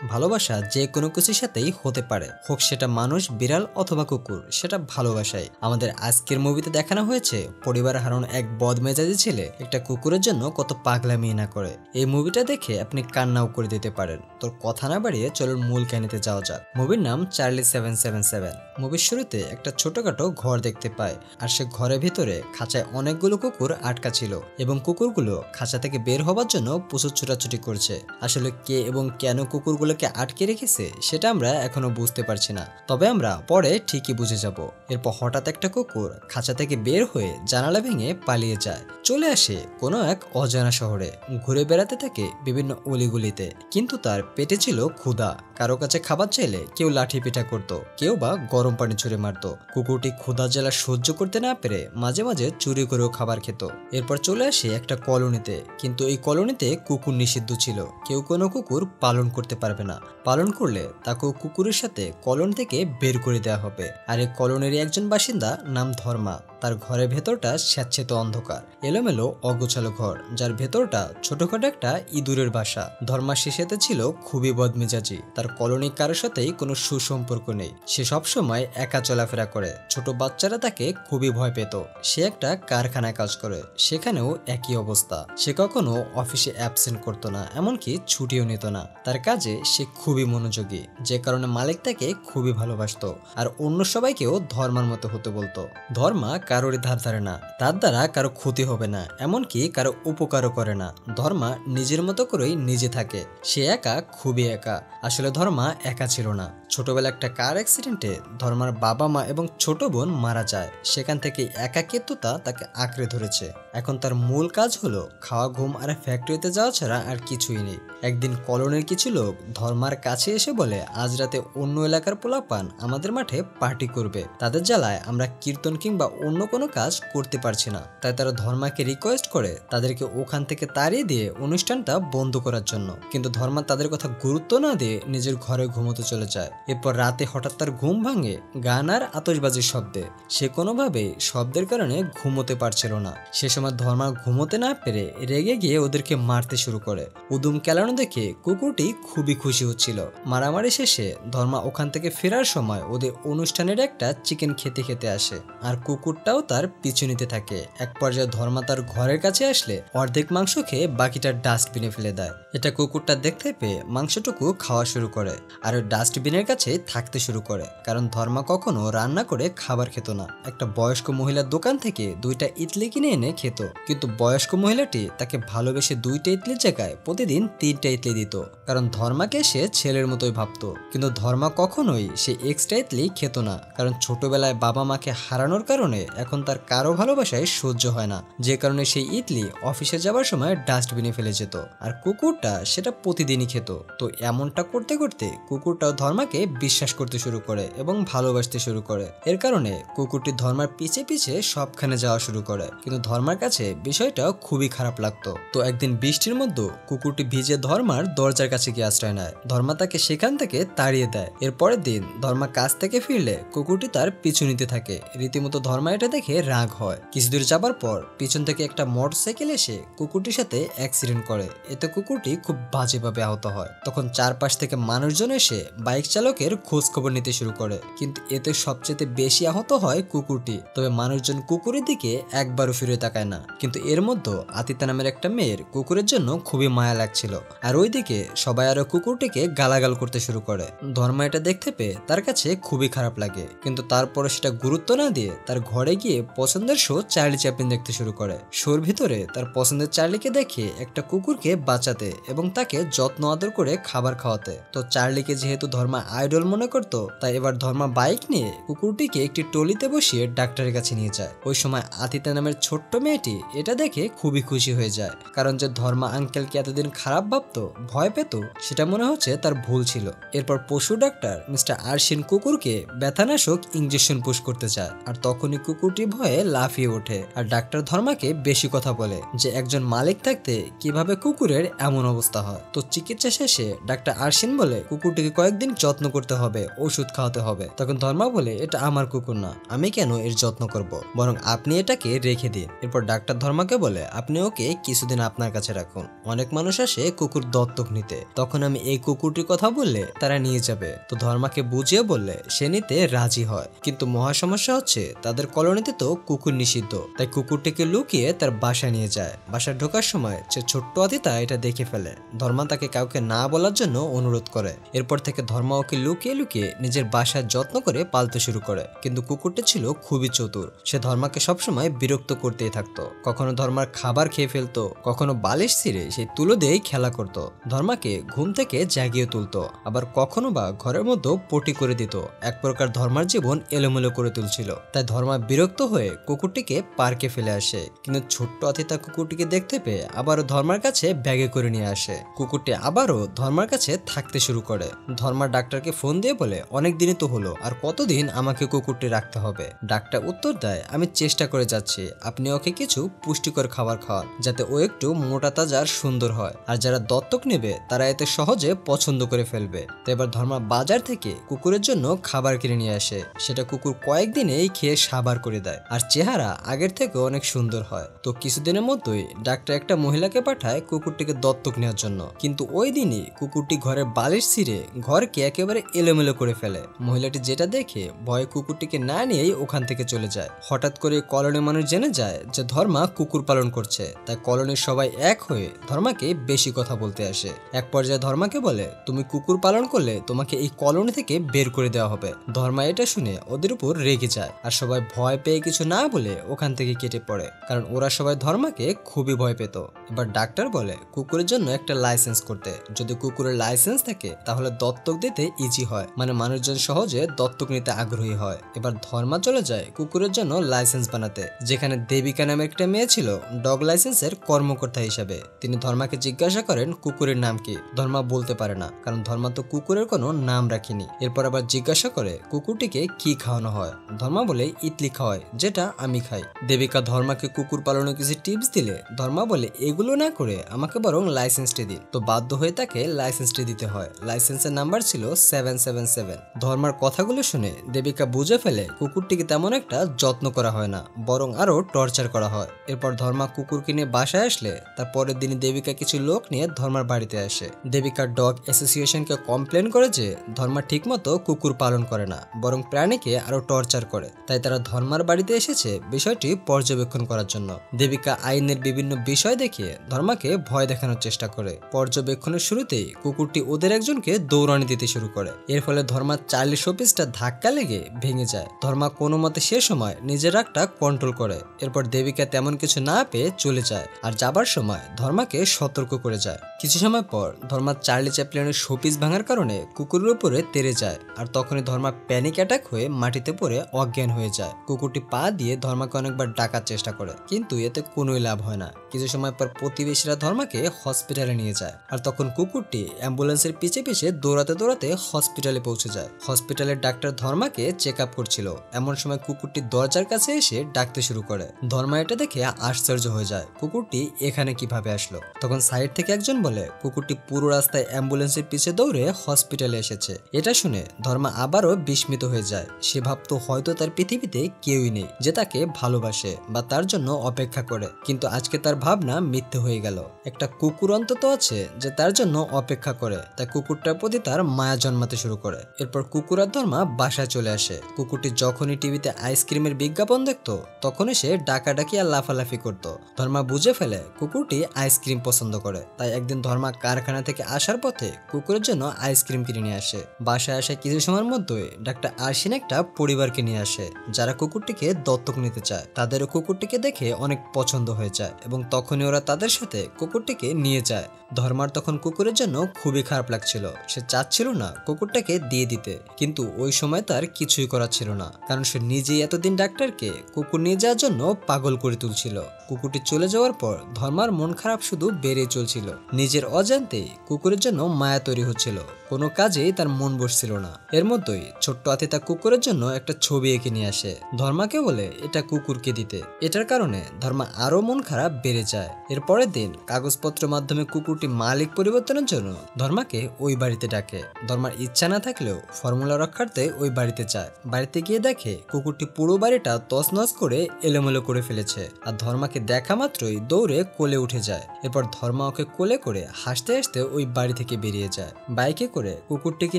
ভালোবাসা যে কোনো কিছুর সাথেই হতে পারে, হোক সেটা মানুষ, বিড়াল অথবা কুকুর, সেটা ভালোবাসাই। আমাদের আজকের মুভিতে দেখানো হয়েছে পরিবার হারানো এক বদমেজাজি ছেলে একটা কুকুরের জন্য কত পাগলামি না করে। এই মুভিটা দেখে আপনি কান্নাও করে দিতে পারেন। তোর কথা না বাড়িয়ে চলুন মূল কাহিনীতে যাওয়া যাক। মুভির নাম চার্লি 777। মুভির শুরুতে একটা ছোটখাটো ঘর দেখতে পায়, আর সে ঘরের ভিতরে খাঁচায় অনেকগুলো কুকুর আটকা ছিল এবং কুকুরগুলো খাঁচা থেকে বের হবার জন্য প্রচুর ছোটাছুটি করছে। আসলে কে এবং কেন কুকুরগুলোকে আটকে রেখেছে সেটা আমরা এখনো বুঝতে পারছি না, তবে আমরা পরে ঠিকই বুঝে যাব। এরপর হঠাৎ একটা কুকুর খাঁচা থেকে বের হয়ে জানালা ভেঙে পালিয়ে যায়, চলে আসে কোনো এক অজানা শহরে, ঘুরে বেড়াতে থাকে বিভিন্ন অলিগুলিতে। কিন্তু তার পেটে ছিল ক্ষুধা। কারো কাছে খাবার চাইলে কেউ লাঠি পিঠা করতো, কেউ বা গরম পানি ছুঁড়ে মারতো। কুকুরটি ক্ষুধা জ্বালা সহ্য করতে না পেরে মাঝে মাঝে চুরি করেও খাবার খেত। এরপর চলে আসে একটা কলোনিতে, কিন্তু এই কলোনিতে কুকুর নিষিদ্ধ ছিল। কেউ কোনো কুকুর পালন করতে পারবে না, পালন করলে তাকেও কুকুরের সাথে কলোনি থেকে বের করে দেওয়া হবে। আর এই কলোনির একজন বাসিন্দা নাম ধর্মা। তার ঘরের ভেতরটা স্যাঁতসেঁতে অন্ধকার, এলোমেলো অগোছালো ঘর, যার ভেতরটা ছোটখাটো একটা ইঁদুরের বাসা। ধর্মা শেষেতে ছিল খুবই বদমেজাজি। তার কলোনির কারোর সাথেই কোনো সুসম্পর্ক নেই। সে সবসময় একা চলাফেরা করে। ছোট বাচ্চারা তাকে খুবই ভয় পেত। সে একটা কারখানায় কাজ করে, সেখানেও একই অবস্থা। সে কখনো অফিসে অ্যাবসেন্ট করতো না, এমনকি ছুটিও নিত না। তার কাজে সে খুবই মনোযোগী, যে কারণে মালিক তাকে খুবই ভালোবাসতো আর অন্য সবাইকেও ধর্মার মতো হতে বলতো। ধর্মা কারোরই ধার ধারে না, তার দ্বারা কারো ক্ষতি হবে না, এমনকি কারো উপকারও করে না। ধর্মা নিজের মতো করেই নিজে থাকে। সে একা, খুবই একা। আসলে ধর্মা একা ছিল না। ছোটবেলা একটা কার অ্যাক্সিডেন্টে ধর্মার বাবা মা এবং ছোট বোন মারা যায়। সেখান থেকে একাকিত্বতা তাকে আঁকড়ে ধরেছে। এখন তার মূল কাজ হলো খাওয়া, ঘুম আর ফ্যাক্টরিতে যাওয়া ছাড়া আর কিছুই নেই। একদিন কলোনির কিছু লোক ধর্মার কাছে এসে বলে, আজ রাতে অন্য এলাকার পোলাপান আমাদের মাঠে পার্টি করবে। তাদের জ্বালায় আমরা কীর্তন কিংবা অন্য কোনো কাজ করতে পারছি না। তাই তারা ধর্মাকে রিকোয়েস্ট করে তাদেরকে ওখান থেকে তাড়িয়ে দিয়ে অনুষ্ঠানটা বন্ধ করার জন্য। কিন্তু ধর্মা তাদের কথা গুরুত্ব না দিয়ে নিজের ঘরে ঘুমোতে চলে যায়। এরপর রাতে হঠাৎ তার ঘুম ভাঙে গান আর আতশবাজির শব্দে। সে কোনোভাবেই শব্দের কারণে ঘুমোতে পারছিল না। সে সময় ধর্মা ঘুমোতে না পেরে রেগে গিয়ে ওদেরকে মারতে শুরু করে। উদুম কেলানো দেখে কুকুরটি খুবই খুশি হচ্ছিল। মারামারি শেষে ধর্মা ওখান থেকে ফেরার সময় ওদের অনুষ্ঠানের একটা চিকেন খেতে খেতে আসে, আর কুকুরটাও তার পিছু নিতে থাকে। এক পর্যায়ে ধর্মা তার ঘরের কাছে আসলে অর্ধেক মাংস খেয়ে বাকিটা ডাস্টবিনে ফেলে দেয়। এটা কুকুরটা দেখতে পেয়ে মাংসটুকু খাওয়া শুরু করে আর ওই ডাস্টবিনের কাছে থাকতে শুরু করে, কারণ ধর্মা কখনো রান্না করে খাবার খেত না। একটা বয়স্ক মহিলার দোকান থেকে 2টা ইডলি কিনে এনে খেত, কিন্তু বয়স্ক মহিলাটি তাকে ভালোবেসে 2টা ইডলির জায়গায় প্রতিদিন 3টা ইডলি দিত, কারণ ধর্মাকে সে ছেলের মতোই ভাবতো। কিন্তু ধর্মা কখনোই সে এক্সট্রা ইডলি খেত না, কারণ ছোটবেলায় বাবা মাকে হারানোর কারণে এখন তার কারো ভালোবাসায় সহ্য হয় না, যে কারণে সেই ইডলি অফিসে যাবার সময় ডাস্টবিনে ফেলে যেত। আর কুকুরটা সেটা প্রতিদিনই খেত। তো এমনটা করতে করতে কুকুরটাও ধর্মাকে বিশ্বাস করতে শুরু করে এবং ভালোবাসতে শুরু করে। এর কারণে কুকুরটি ধর্মার পিছে পিছে সবখানে যাওয়া শুরু করে, কিন্তু ধর্মার কাছে বিষয়টা খুবই খারাপ লাগতো। তো একদিন বৃষ্টির মধ্যে কুকুরটি ভিজে ধর্মার দরজার কাছে গিয়ে আশ্রয় নেয়। ধর্মা তাকে সেখান থেকে তাড়িয়ে দেয়। এর পরের দিন ধর্মা কাজ থেকে ফিরলে কুকুরটি তার পিছু নিতে থাকে। রীতিমতো ধর্মা এটা দেখে রাগ হয়। কিছুদূর যাবার পর পিছন থেকে একটা মোটরসাইকেল এসে কুকুরটির সাথে অ্যাক্সিডেন্ট করে। এতে কুকুরটি খুব বাজেভাবে আহত হয়। তখন চারপাশ থেকে মানুষজন এসে বাইক চালকের খোঁজ খবর নিতে শুরু করে, কিন্তু এতে সবচেয়ে বেশি আহত হয় কুকুরটি। তবে মানুষজন কুকুরের দিকে একবারও ফিরে তাকায় না। কিন্তু এর মধ্যে আতিতা নামের একটা মেয়ের কুকুরের জন্য খুবই মায়া লাগছিল, আর ওইদিকে সবাই আরো কুকুরটিকে গালাগাল করতে শুরু করে। ধর্মা এটা দেখতে পেয়ে তার কাছে খুবই খারাপ লাগে, কিন্তু তারপরে সেটা গুরুত্ব না দিয়ে তার ঘরে গিয়ে পছন্দের শো চার্লি চ্যাপলিন দেখতে শুরু করে। শোর ভিতরে তার পছন্দের চার্লিকে দেখে একটা কুকুরকে বাঁচাতে এবং তাকে যত্ন আদর করে খাবার খাওয়াতে। তো চার্লিকে যেহেতু ধর্মা আইডল মনে করত, তাই এবার ধর্মা বাইক নিয়ে কুকুরটিকে একটি ট্রলিতে বসিয়ে ডাক্তারের কাছে নিয়ে যায়। ওই সময় আতিতা নামের ছোট্ট মেয়েটি এটা দেখে খুবই খুশি হয়ে যায়, কারণ যে ধর্মা আঙ্কেলকে এতদিন খারাপ ভাবতো, ভয় পেত, সেটা মনে হচ্ছে তার ভুল ছিল। এরপর পশু ডাক্তার মিস্টার আরশিন কুকুরকে ব্যথানাশক ইঞ্জেকশন পুশ করতে চায়, আর তখনই কুকুরটি ভয়ে লাফিয়ে ওঠে। আর ডাক্তার ধর্মাকে বেশি কথা বলে যে একজন মালিক থাকতে কিভাবে কুকুরের এমন অবস্থা হয়। তো চিকিৎসা শেষে ডাক্তার আরশিন বলে কুকুরটিকে কয়েকদিন যত্ন করতে হবে, ওষুধ খাওয়াতে হবে। তখন ধর্মা বলে, এটা আমার কুকুর না, আমি কেন এর যত্ন করব, বরং আপনি এটাকে রেখে দিন। এরপর ডাক্তার ধর্মাকে বলে আপনি ওকে কিছুদিন আপনার কাছে রাখুন, অনেক মানুষ আসে কুকুর দত্তক নিতে, তখন আমি এই কুকুরটির কথা বললে তারা নিয়ে যাবে। তো ধর্মাকে বুঝিয়ে বললে সে নিতে রাজি হয়, কিন্তু মহা সমস্যা হচ্ছে তাদের কলোনিতে তো কুকুর নিষিদ্ধ, তাই কুকুরটিকে লুকিয়ে তার বাসায় নিয়ে যায়। বাসায় ঢোকার সময় সে ছোট্ট আদিতা এটা দেখে ফেলে। ধর্মা তাকে কাউকে না বলার জন্য অনুরোধ করে। এরপর থেকে ধর্মা ওকে লুকিয়ে লুকিয়ে নিজের বাসার যত্ন করে পালতে শুরু করে, কিন্তু কুকুরটি ছিল খুবই চতুর। সে ধর্মাকে সবসময় বিরক্ত করতেই থাকতো, কখনো ধর্মার খাবার খেয়ে ফেলতো, কখনো বালিশ ছিঁড়ে সেই তুলো দিয়েই খেলা করত, ধর্মাকে ঘুম থেকে জাগিয়ে তুলতো, আবার কখনো বা ঘরের মধ্যে পটি করে দিত। এক প্রকার ধর্মার জীবন এলোমেলো করে তুলছিল। তাই ধর্মা বিরক্ত হয়ে কুকুরটিকে পার্কে ফেলে আসে, কিন্তু ছোট্ট আতিতা কুকুরটিকে দেখতে পেয়ে আবারও ধর্মার কাছে ব্যাগে করে নিয়ে আসে। কুকুরটি আবারও ধর্মার কাছে থাকতে শুরু করে। ধর্মা ডাক্তারকে ফোন দিয়ে বলে অনেক দিনই তো হলো, আর কতদিন আমাকে কুকুরটি রাখতে হবে। ডাক্তার উত্তর দেয় আমি চেষ্টা করে যাচ্ছি, আপনি ওকে কিছু পুষ্টিকর খাবার খাওয়ান যাতে ও একটু মোটা তাজা আর সুন্দর হয়, আর যারা দত্তক নেবে তারা এতে সহজে পছন্দ করে ফেলবে। তো এবার ধর্মা বাজার থেকে কুকুরের জন্য খাবার কিনে নিয়ে আসে। সেটা কুকুর কয়েকদিনেই খেয়ে সাবার করে দেয়, আর চেহারা আগের থেকে অনেক সুন্দর হয়। তো কিছুদিনের মধ্যেই ডাক্তার একটা মহিলাকে পাঠায় কুকুরটিকে দত্তক নেওয়ার জন্য, কিন্তু ওই দিনই কুকুরটি ঘরের বালিশ ছিঁড়ে ঘরকে একেবারে এলোমেলো করে ফেলে। মহিলাটি যেটা দেখে ভয়ে কুকুরটিকে না নিয়েই ওখান থেকে চলে যায়। হঠাৎ করে কলোনির মানুষ জেনে যায় যে ধর্মা কুকুর পালন করছে, তাই কলোনির সবাই এক হয়ে ধর্মাকে বেশি কথা বলতে আসে। এক পর্যায়ে ধর্মাকে বলে তুমি কুকুর পালন করলে তোমাকে এই কলোনি থেকে বের করে দেওয়া হবে। ধর্মা এটা শুনে ওদের উপর রেগে যায়, আর সবাই ভয় পেয়ে কিছু না বলে ওখান থেকে কেটে পড়ে, কারণ ওরা সবাই ধর্মাকে খুবই ভয় পেত। এবার ডাক্তার বলে কুকুরের জন্য একটা লাইসেন্স করতে, যদি কুকুরের লাইসেন্স থাকে তাহলে দত্তক দিতে ইজি হয়, মানে মানুষজন সহজে দত্তক নিতে আগ্রহী হয়। এবার ধর্মা চলে যায় কুকুরের জন্য লাইসেন্স বানাতে, যেখানে দেবিকা নামের একটা মেয়ে ছিল ডগ লাইসেন্সের কর্মকর্তা হিসাবে। তিনি ধর্মাকে জিজ্ঞাসা করেন কুকুরের নাম কি। ধর্মা বলতে পারে না, কারণ ধর্মা তো কুকুরের কোনো নাম রাখিনি। এরপর আবার জিজ্ঞাসা করে কুকুরটিকে কি খাওয়ানো হয়। ধর্মা বলে ইডলি খাওয়ায়, যেটা আমি খাই। দেবিকা ধর্মাকে কুকুর পালনের কিছু টিপস দিলে ধর্মা বলে এগুলো না করে আমাকে বরং লাইসেন্সটি দিন। তো বাধ্য হয়ে তাকে লাইসেন্সটি দিতে হয়। লাইসেন্সের নাম্বার ছিল 777। ধর্মার কথাগুলো শুনে দেবিকা বুঝে ফেলে কুকুরটিকে তেমন একটা যত্ন করা হয় না, বরং আরো টর্চার করা হয়। এরপর ধর্মা কুকুরকে নিয়ে বাসায় আসলে তার পরের দিন দেবিকা কিছু লোক নিয়ে ধর্মার বাড়িতে আসে। দেবিকা ডগ অ্যাসোসিয়েশনকে কমপ্লেন করে যে ধর্মা ঠিকমতো কুকুর পালন করে না, বরং প্রাণীকে আরো টর্চার করে। তাই তারা ধর্মার বাড়িতে এসেছে বিষয়টি পর্যবেক্ষণ করার জন্য। দেবিকা আইনের বিভিন্ন বিষয় দেখিয়ে ধর্মাকে ভয় দেখানোর চেষ্টা করে। পর্যবেক্ষণের শুরুতেই কুকুরটি ওদের একজনকে দৌড়ানি দিতে শুরু করে। এর ফলে ধর্মার 40 শোপিসটা ধাক্কা লেগে ভেঙে যায়। ধর্মা কোনো মতে সে সময় নিজের রাগটা কন্ট্রোল করে। এরপর দেবিকা তেমন কিছু না পেয়ে চলে যায়, আর যাবার সময় ধর্মাকে সতর্ক করে যায়। কিছু সময় পর ধর্মার চার্লি চ্যাপলিনের শোপিস ভাঙার কারণে কুকুরের উপরে তেড়ে যায়, আর তখনই ধর্মা প্যানিক অ্যাটাক হয়ে মাটিতে পড়ে অজ্ঞান হয়ে যায়। কুকুরটি পা দিয়ে ধর্মাকে অনেকবার ডাকার চেষ্টা করে, কিন্তু এতে কোনোই লাভ হয় না। কিছু সময় পর প্রতিবেশীরা ধর্মাকে হসপিটালে নিয়ে যায়, আর তখন কুকুরটি অ্যাম্বুলেন্সের পিছে পিছে দৌড়াতে দৌড়াতে হসপিটালে পৌঁছে যায়। হসপিটালের ডাক্তার ধর্মাকে চেক আপ করছিল। এমন সময় কুকুরটি দরজার কাছে এসে ডাকতে শুরু করে। ধর্মা এটা দেখে আশ্চর্য হয়ে যায়, কুকুরটি এখানে কিভাবে আসলো। তখন সাইড থেকে একজন বলে কুকুরটি পুরো রাস্তায় অ্যাম্বুলেন্সের পিছে দৌড়ে হসপিটালে এসেছে। এটা শুনে ধর্মা আবারও বিস্মিত হয়ে যায়। সে ভাবতো হয়তো তার পৃথিবীতে কেউই নেই যে তাকে ভালোবাসে বা তার জন্য অপেক্ষা করে, কিন্তু আজকে তার ভাবনা মিথ্যে হয়ে গেল। একটা কুকুর অন্তত আছে যে তার জন্য অপেক্ষা করে, তাই কুকুরটার প্রতি তার মায়া জন্মাতে শুরু করে। এরপর কুকুর আর ধর্মা বাসায় চলে আসে। কুকুরটি যখনই টিভিতে আইসক্রিমের বিজ্ঞাপন দেখতো তখনই সে ডাকাডাকি আর লাফালাফি করত। ধর্মা বুঝে ফেলে কুকুরটি আইসক্রিম পছন্দ করে, তাই একদিন ধর্মা কারখানা থেকে আসার পথে কুকুরের জন্য আইসক্রিম কিনে নিয়ে আসে। বাসায় আসে কিছু সময়ের মধ্যেই ডাক্তার আরশিন একটা পরিবারকে নিয়ে আসে যারা কুকুরটিকে দত্তক নিতে চায়। তাদেরও কুকুরটিকে দেখে অনেক পছন্দ হয়ে যায় এবং তখনই ওরা তাদের সাথে কুকুরটিকে নিয়ে যায়। ধর্মার তখন কুকুরের জন্য খুবই খারাপ লাগছিল। সে চাচ্ছিল না কুকুরটাকে দিয়ে দিতে, কিন্তু ওই সময় তার কিছুই করার ছিল না, কারণ সে নিজেই এতদিন ডাক্তারকে কুকুর নিয়ে যাওয়ার জন্য পাগল করে তুলছিল। কুকুরটি চলে যাওয়ার পর ধর্মার মন খারাপ শুধু বেড়ে চলছিল। নিজের অজান্তেই কুকুরের জন্য মায়া তৈরি হচ্ছিল, কোনো কাজেই তার মন বসছিল না। এর মধ্যেই ছোট্ট আতিতা কুকুরের জন্য একটা ছবি এঁকে নিয়ে আসে। ধর্মাকে বলে এটা কুকুরকে দিতে। এটার কারণে ধর্মা আরো মন খারাপ বেড়ে যায়। এর পরের দিন কাগজপত্রের মাধ্যমে কুকুরটি মালিক পরিবর্তনের জন্য ধর্মাকে ওই বাড়িতে ডাকে। ধর্মার ইচ্ছা না থাকলেও ফর্মুলা রক্ষার্থে ওই বাড়িতে যায়। বাড়িতে গিয়ে দেখে কুকুরটি পুরো বাড়িটা তছনছ করে এলোমেলো করে ফেলেছে, আর ধর্মাকে ধর্মাকে দেখা মাত্রই দৌড়ে কোলে উঠে যায়। এরপর ধর্মা ওকে কোলে করে হাসতে হাসতে ওই বাড়ি থেকে বেরিয়ে যায়। বাইকে করে কুকুরটিকে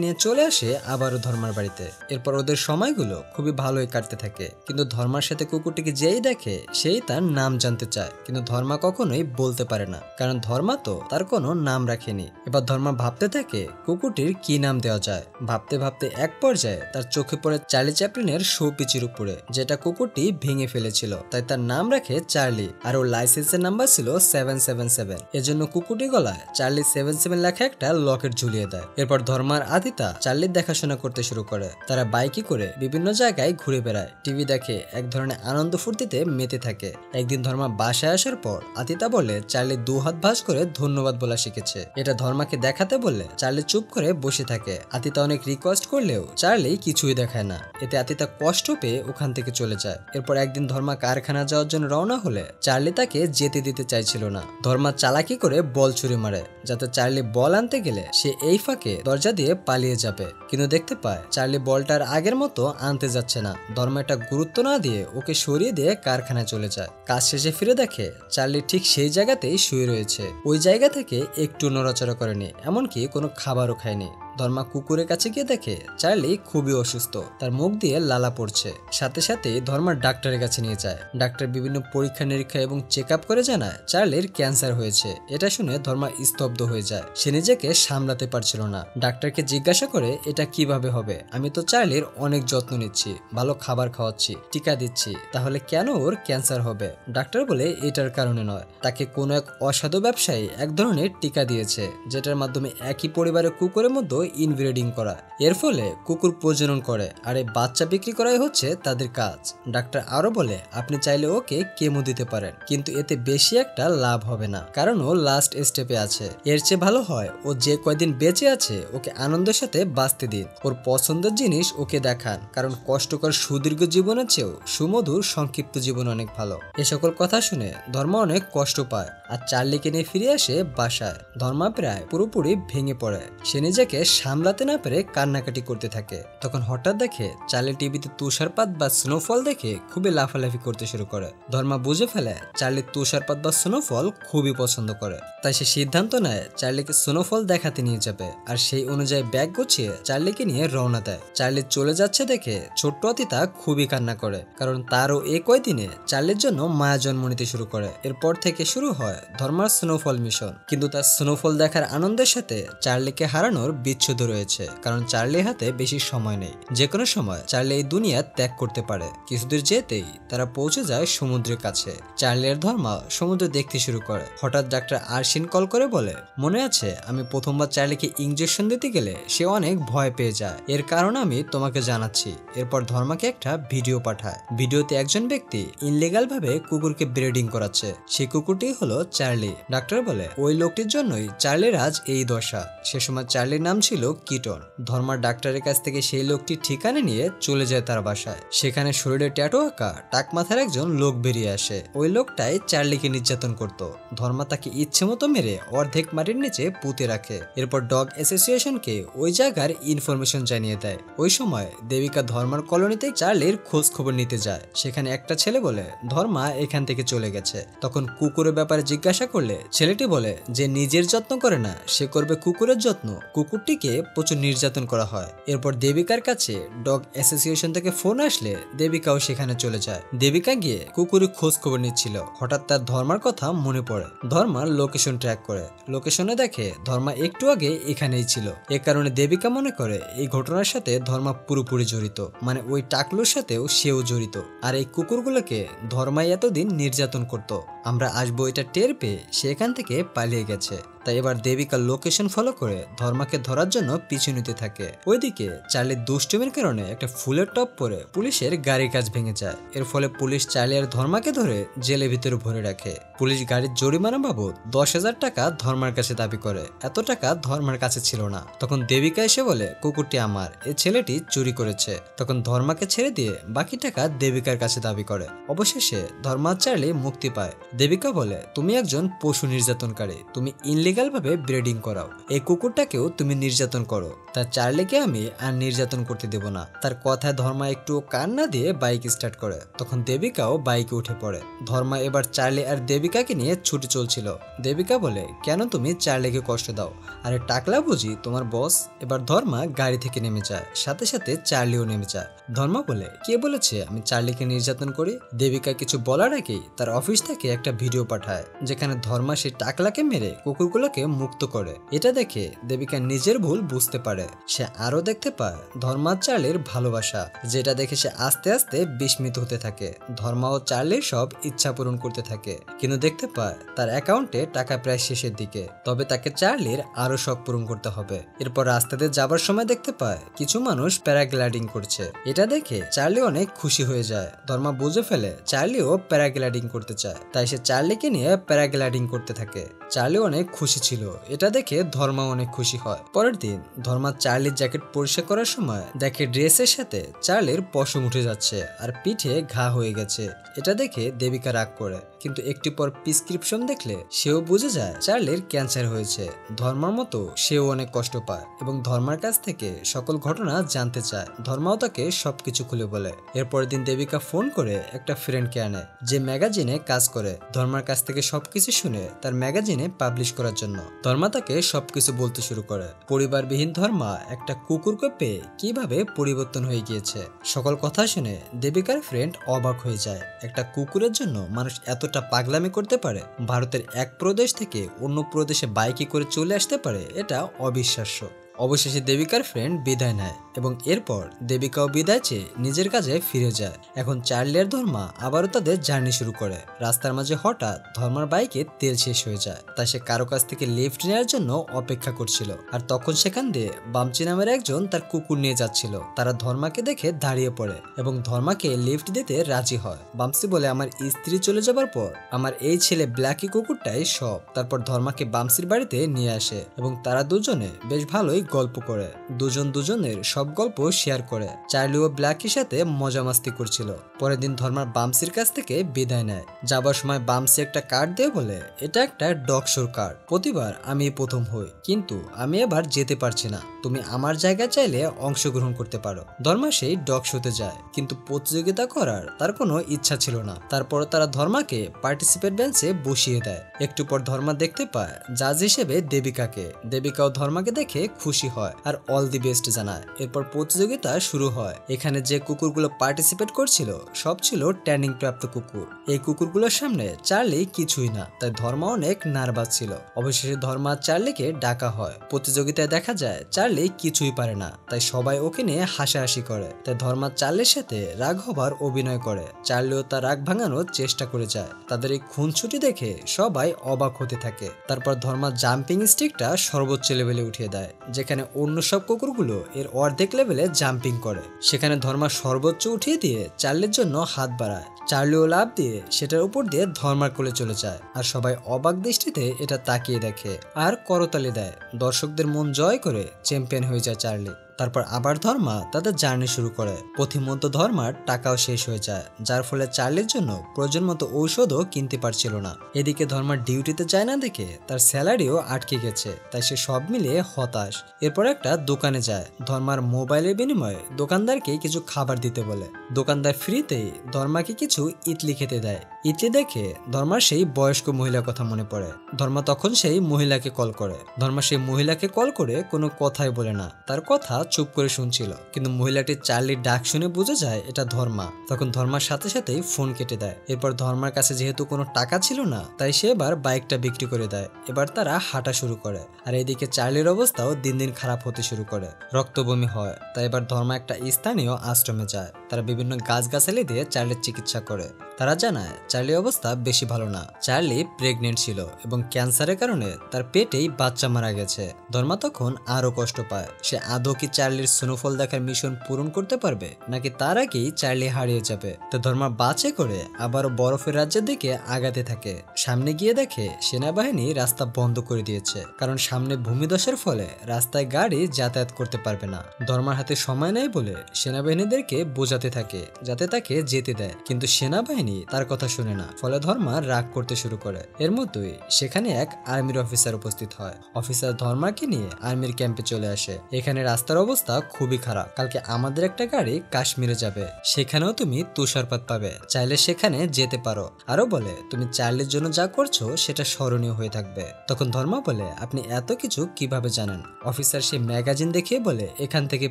নিয়ে চলে আসে আবারও ধর্মার বাড়িতে। এরপর ওদের সময়গুলো খুবই ভালোই কাটতে থাকে, কিন্তু ধর্মার সাথে কুকুরটিকে যেই দেখে সেই তার নাম জানতে চায়, কিন্তু ধর্মা কখনোই বলতে পারে না, কারণ ধর্মা তো তার কোনো নাম রাখেনি। এবার ধর্মা ভাবতে থাকে কুকুরটির কি নাম দেওয়া যায়। ভাবতে ভাবতে এক পর্যায়ে তার চোখে পড়ে চার্লি চ্যাপলিনের শো পিচির উপরে, যেটা কুকুরটি ভেঙে ফেলেছিল, তাই তার নাম রাখে চার্লি। আর ওর লাইসেন্সের নাম্বার ছিল 777। এজন্য কুকুরটি গলায় চার্লি 77 লেখা একটা লকেট ঝুলিয়ে দেয়। এরপর ধর্মার আদিতা চার্লির দেখাশোনা করতে শুরু করে। তারা বাইকে করে বিভিন্ন জায়গায় ঘুরে বেড়ায়, টিভি দেখে, এক ধরনের আনন্দ ফুর্তিতে মেতে থাকে। একদিন ধর্মা বাসায় আসার পর আদিতা বলে চার্লি 2 হাত ভাঁজ করে ধন্যবাদ বলা শিখেছে। এটা ধর্মাকে দেখাতে বললে চার্লি চুপ করে বসে থাকে। আদিতা অনেক রিকোয়েস্ট করলেও চার্লি কিছুই দেখায় না। এতে আদিতা কষ্ট পেয়ে ওখান থেকে চলে যায়। এরপর একদিন ধর্মা কারখানা যাওয়ার জন্য রওনা হলে চার্লি তাকে যেতে দিতে চাইছিল না। ধর্মা চালাকি করে বল ছুড়ে মারে, যাতে চার্লি বল আনতে গেলে সে এই ফাঁকে দরজা দিয়ে পালিয়ে যাবে, কিন্তু দেখতে পায় চার্লি বলটার আগের মতো আনতে যাচ্ছে না। ধর্মা এটা গুরুত্ব না দিয়ে ওকে সরিয়ে দিয়ে কারখানায় চলে যায়। কাজ শেষে ফিরে দেখে চার্লি ঠিক সেই জায়গাতেই শুয়ে রয়েছে। ওই জায়গা থেকে একটু নড়াচড়া করেনি, এমনকি কোনো খাবারও খায়নি। ধর্মা কুকুরের কাছে গিয়ে দেখে চার্লি খুবই অসুস্থ, তার মুখ দিয়ে লালা পড়ছে। সাথে সাথে ধর্মা ডাক্তারের কাছে নিয়ে যায়। ডাক্তার বিভিন্ন পরীক্ষা নিরীক্ষা এবং চেক আপ করে জানায় চার্লির ক্যান্সার হয়েছে। এটা শুনে ধর্মা স্তব্ধ হয়ে যায়, সে নিজেকে সামলাতে পারছিল না। ডাক্তারকে জিজ্ঞাসা করে এটা কিভাবে হবে, আমি তো চার্লির অনেক যত্ন নিচ্ছি, ভালো খাবার খাওয়াচ্ছি, টিকা দিচ্ছি, তাহলে কেন ওর ক্যান্সার হবে? ডাক্তার বলে এটার কারণে নয়, তাকে কোনো এক অসাধু ব্যবসায়ী এক ধরনের টিকা দিয়েছে, যেটার মাধ্যমে একই পরিবারের কুকুরের মধ্যে ইনব্রিডিং করা, এর ফলে কুকুর প্রজনন করে, আর এই বাচ্চা বিক্রি করাই হচ্ছে তাদের কাজ। ডাক্তার আরো বলে আপনি চাইলে ওকে কেমো দিতে পারেন, কিন্তু এতে বেশি একটা লাভ হবে না, কারণ ও লাস্ট স্টেপে আছে। এর চেয়ে ভালো হয় ও যে কয়দিন বেঁচে আছে ওকে আনন্দের সাথে বাঁচতে দিন, ওর পছন্দের জিনিস ওকে দেখান, কারণ কষ্টকর সুদীর্ঘ জীবনের চেয়েও সুমধুর সংক্ষিপ্ত জীবন অনেক ভালো। এ সকল কথা শুনে ধর্মা অনেক কষ্ট পায় আর চার্লিকে নিয়ে ফিরে আসে বাসায়। ধর্মা প্রায় পুরোপুরি ভেঙে পড়ে, সে নিজেকে সামলাতে না পেরে কান্নাকাটি করতে থাকে। তখন হঠাৎ দেখে চার্লি টিভিতে তুষারপাত বা স্নোফল দেখে খুবই লাফালাফি করতে শুরু করে। ধর্মা বুঝে ফেলে চার্লি তুষারপাত বা স্নোফল খুবই পছন্দ করে, তাই সে সিদ্ধান্ত নেয় চার্লিকে স্নোফল দেখাতে নিয়ে যাবে। আর সেই অনুযায়ী ব্যাগ গুছিয়ে চার্লিকে নিয়ে রওনা দেয়। চার্লি চলে যাচ্ছে দেখে ছোট্ট আদিতা খুবই কান্না করে, কারণ তারও এই কয়দিনে চার্লির জন্য মায়া জন্ম নিতে শুরু করে। এরপর থেকে শুরু হয় ধর্মার স্নোফল মিশন, কিন্তু তার স্নোফল দেখার আনন্দের সাথে চার্লিকে হারানোর বিচ্ছেদ রয়েছে, কারণ চার্লির হাতে বেশি সময় নেই। যে কোনো সময় চার্লি এই দুনিয়া ত্যাগ করতে পারে। কিছুদূর যেতেই তারা পৌঁছে যায় সমুদ্রের কাছে। চার্লি আর ধর্মা সমুদ্র দেখতে শুরু করে। হঠাৎ ডাক্তার আরশিন কল করে বলে মনে আছে আমি প্রথমবার চার্লিকে ইনজেকশন দিতে গেলে সে অনেক ভয় পেয়ে যায়, এর কারণ আমি তোমাকে জানাচ্ছি। এরপর ধর্মাকে একটা ভিডিও পাঠায়। ভিডিওতে একজন ব্যক্তি ইনলিগাল ভাবে কুকুরকে ব্রিডিং করাচ্ছে। সেই কুকুরটি হলো চার্লি। ডাক্তার বলে ওই লোকটির জন্যই চার্লির আজ এই দশা। সে সময় চার্লির নাম ছিল কিটন। ধর্মার ডাক্তারের কাছ থেকে সেই লোকটি ঠিকানা নিয়ে চলে যায় তার বাসায়। সেখানে শরীরে ট্যাটু আঁকা টাক মাথার একজন লোক বেরিয়ে আসে। ওই লোকটাই চার্লিকে নির্যাতন করত। ধর্মা তাকে ইচ্ছে মতো মেরে অর্ধেক মাটির নিচে পুঁতে রাখে। এরপর ডগ অ্যাসোসিয়েশনকে ওই জায়গার ইনফরমেশন জানিয়ে দেয়। ওই সময় দেবিকা ধর্মার কলোনিতে চার্লির খোঁজ খবর নিতে যায়। সেখানে একটা ছেলে বলে ধর্মা এখান থেকে চলে গেছে। তখন কুকুরের ব্যাপারে জিজ্ঞাসা করলে ছেলেটি বলে যে নিজের যত্ন করে না সে করবে কুকুরের যত্ন। কুকুরটিকে প্রচুর নির্যাতন করা হয়। এরপর দেবিকার কাছে ডগ অ্যাসোসিয়েশন থেকে ফোন আসলে দেবিকাও সেখানে চলে যায়। দেবিকা গিয়ে কুকুরের খোঁজ খবর নিচ্ছিল। হঠাৎ তার ধর্মার কথা মনে পড়ে। ধর্মার লোকেশন ট্র্যাক করে। লোকেশনে দেখে ধর্মা একটু আগে এখানেই ছিল। এ কারণে দেবিকা মনে করে এই ঘটনার সাথে ধর্মা পুরোপুরি জড়িত, মানে ওই টাকলুর সাথেও সেও জড়িত। আর এই কুকুরগুলোকে ধর্মাই এতদিন নির্যাতন করত। আমরা আসবো এটা টের পেয়ে সে এখান থেকে পালিয়ে গেছে। তাই এবার দেবিকা লোকেশন ফলো করে ধর্মাকে ধরার জন্য পিছু নিতে থাকে। ওইদিকে চার্লির দুষ্টুমির কারণে একটা ফুলের টপ পরে পুলিশের গাড়ির কাজ ভেঙে যায়। এর ফলে পুলিশ চার্লি আর ধর্মাকে ধরে জেলের ভিতরে ভরে রাখে। পুলিশ গাড়ির জরিমানা বাবদ 10,000 টাকা ধর্মার কাছে দাবি করে। এত টাকা ধর্মার কাছে ছিল না। তখন দেবিকা এসে বলে কুকুরটি আমার, এই ছেলেটি চুরি করেছে। তখন ধর্মাকে ছেড়ে দিয়ে বাকি টাকা দেবিকার কাছে দাবি করে। অবশেষে ধর্মা চার্লি মুক্তি পায়। দেবিকা বলে তুমি একজন পশু নির্যাতনকারী, তুমি ইনলিগাল ভাবে ব্রিডিং করাও। এই কুকুরটাকেও তুমি নির্যাতন নির্যাতন করো, তার চার্লিকে আমি আর নির্যাতন করতে দেব না। তার কথায় ধর্মা একটু কান না দিয়ে বাইক স্টার্ট করে। তখন দেবিকাও বাইকে উঠে পড়ে। ধর্মা এবার চার্লি আর দেবিকাকে নিয়ে ছুটে চলছিল। দেবিকা বলে, কেন তুমি চার্লিকে কষ্ট দাও? আরে টাকলা বুঝি তোমার বস? এবার ধর্মা গাড়ি থেকে নেমে যায়, সাথে সাথে চার্লিও নেমে যায়। ধর্মা বলে, কে বলেছে আমি চার্লিকে নির্যাতন করি? দেবিকা কিছু বলার আগেই তার অফিস থেকে একটা ভিডিও পাঠায়, যেখানে ধর্মা সেই টাকলাকে মেরে কুকুরগুলোকে মুক্ত করে। এটা দেখে দেবিকা নিজের ভুল বুঝতে পারে। সে আরো দেখতে পায় ধর্মা চার্লির ভালোবাসা, যেটা দেখে সে আস্তে আস্তে বিস্মিত হতে থাকে। ধর্মা ও চার্লির সব ইচ্ছা পূরণ করতে থাকে, কিন্তু দেখতে পায় তার অ্যাকাউন্টে টাকা প্রায় শেষের দিকে। তবে তাকে চার্লির আরো শখ পূরণ করতে হবে। এরপর রাস্তাতে যাবার সময় দেখতে পায় কিছু মানুষ প্যারাগ্লাইডিং করছে। এটা দেখে চার্লি অনেক খুশি হয়ে যায়। ধর্মা বুঝে ফেলে চার্লিও প্যারাগ্লাইডিং করতে চায়, তাই সে চার্লিকে নিয়ে প্যারাগ্লাইডিং করতে থাকে। চার্লি অনেক খুশি ছিল। এটা দেখে ধর্মা অনেক খুশি হয়। পরের দিন ধর্মা চার্লির জ্যাকেট পরিষ্কার করার সময় দেখে ড্রেসের সাথে চার্লির পশম উঠে যাচ্ছে আর পিঠে ঘা হয়ে গেছে। এটা দেখে দেবিকা রাগ করে, কিন্তু একটু পর প্রেসক্রিপশন দেখলে সেও বুঝে যায় চার্লির ক্যান্সার হয়েছে। ধর্মার মতো সেও অনেক কষ্ট পায় এবং ধর্মার কাছ থেকে সকল ঘটনা জানতে চায়। ধর্মাও তাকে সবকিছু খুলে বলে। এরপরের দিন দেবিকা ফোন করে একটা ফ্রেন্ডকে আনে, যে ম্যাগাজিনে কাজ করে। ধর্মার কাছ থেকে সবকিছু শুনে তার ম্যাগাজিনে পাবলিশ করার জন্য ধর্মা তাকে সবকিছু বলতে শুরু করে। পরিবারবিহীন ধর্মা একটা কুকুরকে পেয়ে কিভাবে পরিবর্তন হয়ে গিয়েছে। সকল কথা শুনে দেবিকার ফ্রেন্ড অবাক হয়ে যায়। একটা কুকুরের জন্য মানুষ এতটা পাগলামি করতে পারে? ভারতের এক প্রদেশ থেকে অন্য প্রদেশে বাইকে করে চলে আসতে পারে? এটা অবিশ্বাস্য। অবশেষে দেবিকার ফ্রেন্ড বিদায় নেয় এবং এরপর দেবিকাও বিদায় চেয়ে নিজের কাজে ফিরে যায়। এখন চার্লি আর ধর্মা আবারও তাদের জার্নি শুরু করে। রাস্তার মাঝে হঠাৎ ধর্মার বাইকে তেল শেষ হয়ে যায়, তাই সে কারো কাছ থেকে লিফট নেওয়ার জন্য অপেক্ষা করছিল। আর তখন সেখান দিয়ে বামচি নামের একজন তার কুকুর নিয়ে যাচ্ছিল। তারা ধর্মাকে দেখে দাঁড়িয়ে পড়ে এবং ধর্মাকে লিফট দিতে রাজি হয়। বামসি বলে, আমার স্ত্রী চলে যাবার পর আমার এই ছেলে ব্ল্যাকি কুকুরটাই সব। তারপর ধর্মাকে বামসির বাড়িতে নিয়ে আসে এবং তারা দুজনে বেশ ভালোই গল্প করে। দুজন দুজনের সব গল্প শেয়ার করে। চার্লি ও ব্ল্যাকির সাথে মজা মাস্তি করছিল। পরের দিন ধর্মার বামসির কাছ থেকে বিদায় নেয়। যাবার সময় বামসি একটা কার্ড দিয়ে বলে, এটা একটা ডগ শোর কার্ড। প্রতিবার আমি প্রথম হই, কিন্তু আমি এবার যেতে পারছি না। তুমি আমার জায়গায় চাইলে অংশগ্রহণ করতে পারো। ধর্মা সেই ডগ শোতে যায়, কিন্তু প্রতিযোগিতা করার তার কোনো ইচ্ছা ছিল না। তারপর তারা ধর্মাকে পার্টিসিপেট বেঞ্চে বসিয়ে দেয়। একটু পর ধর্মা দেখতে পায় জাজ হিসেবে দেবিকাকে। দেবিকাও ধর্মাকে দেখে খুশি হয় আর অল দি বেস্ট জানায়। এরপর প্রতিযোগিতা শুরু হয়। এখানে যে কুকুরগুলো পার্টিসিপেট করছিল সব ছিল ট্রেনিং প্রাপ্ত কুকুর। এই কুকুরগুলোর সামনে চার্লি কিছুই না, তাই ধর্মা অনেক নার্ভাস ছিল। অবশেষে ধর্মা চার্লিকে ডাকা হয়। প্রতিযোগিতায় দেখা যায় চার্লি কিছুই পারে না, তাই সবাই ওকে নিয়ে হাসাহাসি করে। তাই ধর্মা চার্লির সাথে রাগ হবার অভিনয় করে। চার্লিও তার রাগ ভাঙানোর চেষ্টা করে যায়। তাদের এই খুনছুটি দেখে সবাই অবাক হতে থাকে। তারপর ধর্মা জাম্পিং স্টিকটা সর্বোচ্চ লেভেলে উঠিয়ে দেয়, যেখানে অন্য সব কুকুরগুলো এর অর্ধেক লেভেলে জাম্পিং করে। সেখানে ধর্মা সর্বোচ্চ উঠিয়ে দিয়ে চার্লির জন্য হাত বাড়ায়। চার্লিও লাফ দিয়ে সেটার উপর দিয়ে ধর্মার কোলে চলে যায়, আর সবাই অবাক দৃষ্টিতে এটা তাকিয়ে দেখে আর করতালি দেয়। দর্শকদের মন জয় করে চ্যাম্পিয়ন হয়ে যায় চার্লি। তারপর আবার ধর্মা তাদের জার্নি শুরু করে। পথিমধ্যে ধর্মার টাকাও শেষ হয়ে যায়, যার ফলে চার্লির জন্য প্রয়োজন মতো ঔষধও কিনতে পারছিল না। এদিকে ধর্মার ডিউটিতে যায় না দেখে তার স্যালারিও আটকে গেছে, তাই সে সব মিলিয়ে হতাশ। এরপর একটা দোকানে যায়। ধর্মার মোবাইলের বিনিময়ে দোকানদারকে কিছু খাবার দিতে বলে। দোকানদার ফ্রিতেই ধর্মাকে কিছু ইডলি খেতে দেয়। ইডলি দেখে ধর্মার সেই বয়স্ক মহিলার কথা মনে পড়ে। ধর্মা তখন সেই মহিলাকে কল করে। ধর্মা সেই মহিলাকে কল করে কোনো কথাই বলে না, তার কথা চুপ করে শুনছিল। কিন্তু মহিলাটি চার্লির ডাক শুনে বুঝে যায় এটা ধর্মা। তখন ধর্মার সাথে সাথেই ফোন কেটে দেয়। এরপর ধর্মার কাছে যেহেতু কোনো টাকা ছিল না, তাই সে এবার বাইকটা বিক্রি করে দেয়। এবার তারা হাঁটা শুরু করে। আর এদিকে চার্লির অবস্থাও দিন দিন খারাপ হতে শুরু করে। রক্তবমি হয়। তাই এবার ধর্মা একটা স্থানীয় আশ্রমে যায়। তারা বিভিন্ন গাছগাছালি দিয়ে চার্লির চিকিৎসা করে। তারা জানায় চার্লির অবস্থা বেশি ভালো না। চার্লি প্রেগনেন্ট ছিল এবং ক্যান্সারের কারণে তার পেটেই বাচ্চা মারা গেছে। ধর্মা তখন আরো কষ্ট পায়। সে আদৌ কি চার্লির স্নোফল দেখার মিশন পূরণ করতে পারবে, নাকি তার আগেই চার্লি হারিয়ে যাবে? তো ধর্মা বাঁচে করে আবারও বরফের রাজ্যের দিকে আগাতে থাকে। সামনে গিয়ে দেখে সেনাবাহিনী রাস্তা বন্ধ করে দিয়েছে, কারণ সামনে ভূমিধসের ফলে রাস্তায় গাড়ি যাতায়াত করতে পারবে না। ধর্মার হাতে সময় নেই বলে সেনাবাহিনীদেরকে বোঝাতে থাকে যাতে তাকে যেতে দেয়, কিন্তু সেনাবাহিনী তার কথা শুনে না, ফলে ধর্মা রাগ করতে শুরু করে। এর মতোই সেখানে এক আর্মির অফিসার উপস্থিত হয়। অফিসার ধর্মাকে নিয়ে আর্মির ক্যাম্পে চলে আসে। এখানে রাস্তার অবস্থা খুবই খারাপ। কালকে আমাদের একটা গাড়ি কাশ্মীরে যাবে, সেখানেও তুমি তুষারপাত পাবে, চাইলে সেখানে যেতে পারো। আরো বলে তুমি চার্লির জন্য যা করছো সেটা স্মরণীয় হয়ে থাকবে। তখন ধর্মা বলে আপনি এত কিছু কিভাবে জানেন? অফিসার সে ম্যাগাজিন দেখিয়ে বলে এখান থেকে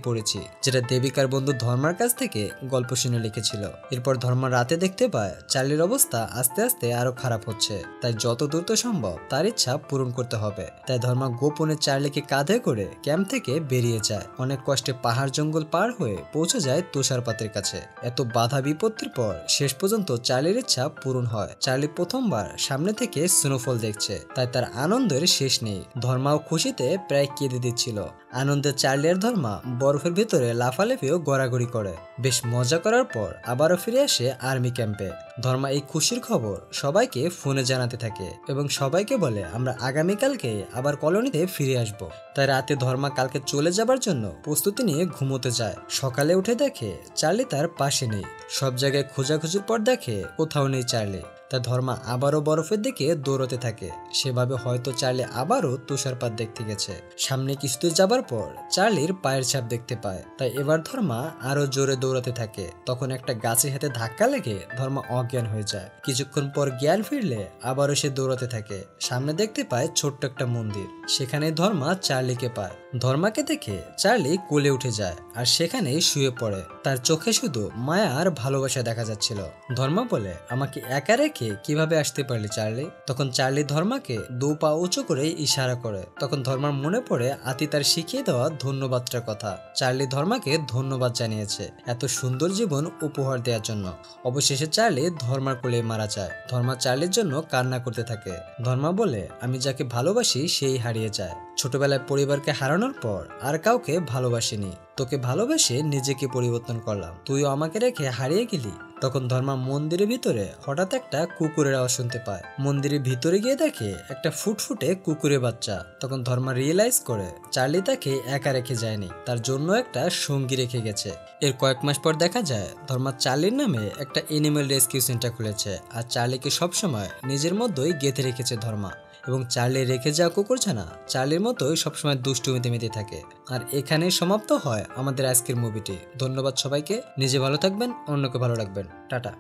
পড়েছি, যেটা দেবিকার বন্ধু ধর্মার কাছ থেকে গল্প শুনে লিখেছিল। এরপর ধর্মা রাতে দেখতে পায় চার্লির অবস্থা আস্তে আস্তে আরো খারাপ হচ্ছে, তাই যত দ্রুত সম্ভব তার ইচ্ছা পূরণ করতে হবে। তাই ধর্মা গোপনে চার্লিকে কাঁধে করে ক্যাম্প থেকে বেরিয়ে যায়। অনেক কষ্টে পাহাড় জঙ্গল পার হয়ে পৌঁছে যায় তুষারপাতের কাছে। এত বাধা বিপত্তির পর শেষ পর্যন্ত চার্লির ইচ্ছা পূরণ হয়। চার্লি প্রথমবার সামনে থেকে স্নোফল দেখছে, তাই তার আনন্দের শেষ নেই। ধর্মাও খুশিতে প্রায় কেঁদে দিচ্ছিল। আনন্দে চার্লি আর ধর্মা বরফের ভেতরে লাফালাফিও গড়াগড়ি করে। বেশ মজা করার পর আবারও ফিরে আসে আর্মি ক্যাম্পে। ধর্মা এই খুশির খবর সবাইকে ফোনে জানাতে থাকে এবং সবাইকে বলে আমরা আগামীকালকে আবার কলোনিতে ফিরে আসব। তাই রাতে ধর্মা কালকে চলে যাবার জন্য প্রস্তুতি নিয়ে ঘুমোতে যায়। সকালে উঠে দেখে চার্লি তার পাশে নেই। সব জায়গায় খোঁজাখুঁজির পর দেখে কোথাও নেই চার্লি। তা ধর্মা আবারও বরফের দিকে দৌড়তে থাকে। সেভাবে হয়তো চার্লি আবারও তুষারপাত দেখতে গেছে। সামনে কিছুদূর যাবার পর চার্লির পায়ের ছাপ দেখতে পায়। তাই এবার ধর্মা আরো জোরে দৌড়াতে থাকে। তখন একটা গাছের হাতে ধাক্কা লেগে ধর্মা অজ্ঞান হয়ে যায়। কিছুক্ষণ পর জ্ঞান ফিরলে আবারও সে দৌড়াতে থাকে। সামনে দেখতে পায় ছোট্ট একটা মন্দির। সেখানে ধর্মা চার্লিকে পায়। ধর্মাকে দেখে চার্লি কোলে উঠে যায় আর সেখানেই শুয়ে পড়ে। তার চোখে শুধু মায়া আর ভালোবাসা দেখা যাচ্ছিল। ধর্মা বলে আমাকে একা রেখে কিভাবে আসতে পারলি চার্লি? তখন চার্লি ধর্মাকে দু পা উঁচু করে ইশারা করে। তখন ধর্মার মনে পড়ে আতি তার শিখিয়ে দেওয়া ধন্যবাদটার কথা। চার্লি ধর্মাকে ধন্যবাদ জানিয়েছে এত সুন্দর জীবন উপহার দেওয়ার জন্য। অবশেষে চার্লি ধর্মার কোলে মারা যায়। ধর্মা চার্লির জন্য কান্না করতে থাকে। ধর্মা বলে আমি যাকে ভালোবাসি সেই হারিয়ে যায়। ছোটবেলায় পরিবারকে হারানোর পর আর কাউকে ভালোবাসিনি। তোকে ভালোবেসে নিজেকে পরিবর্তন করলাম, তুইও আমাকে রেখে হারিয়ে গেলি। তখন ধর্মা মন্দিরের ভিতরে হঠাৎ একটা কুকুরের আওয়াজ শুনতে পায়। মন্দিরের ভিতরে গিয়ে দেখে একটা ফুটফুটে কুকুরের বাচ্চা। তখন ধর্মা রিয়েলাইজ করে চার্লি তাকে একা রেখে যায়নি, তার জন্য একটা সঙ্গী রেখে গেছে। এর কয়েক মাস পর দেখা যায় ধর্মা চার্লির নামে একটা এনিম্যাল রেস্কিউ সেন্টার খুলেছে। আর চার্লিকে সবসময় নিজের মধ্যেই গেঁথে রেখেছে ধর্মা। এবং চার্লি রেখে যাওয়া কুকুরছানা চার্লির মতোই সবসময় দুষ্টুমিতে মেতে থাকে। আর এখানে সমাপ্ত হয় আমাদের আজকের মুভিটি। ধন্যবাদ সবাইকে। নিজে ভালো থাকবেন, অন্যকে ভালো রাখবেন। টাটা।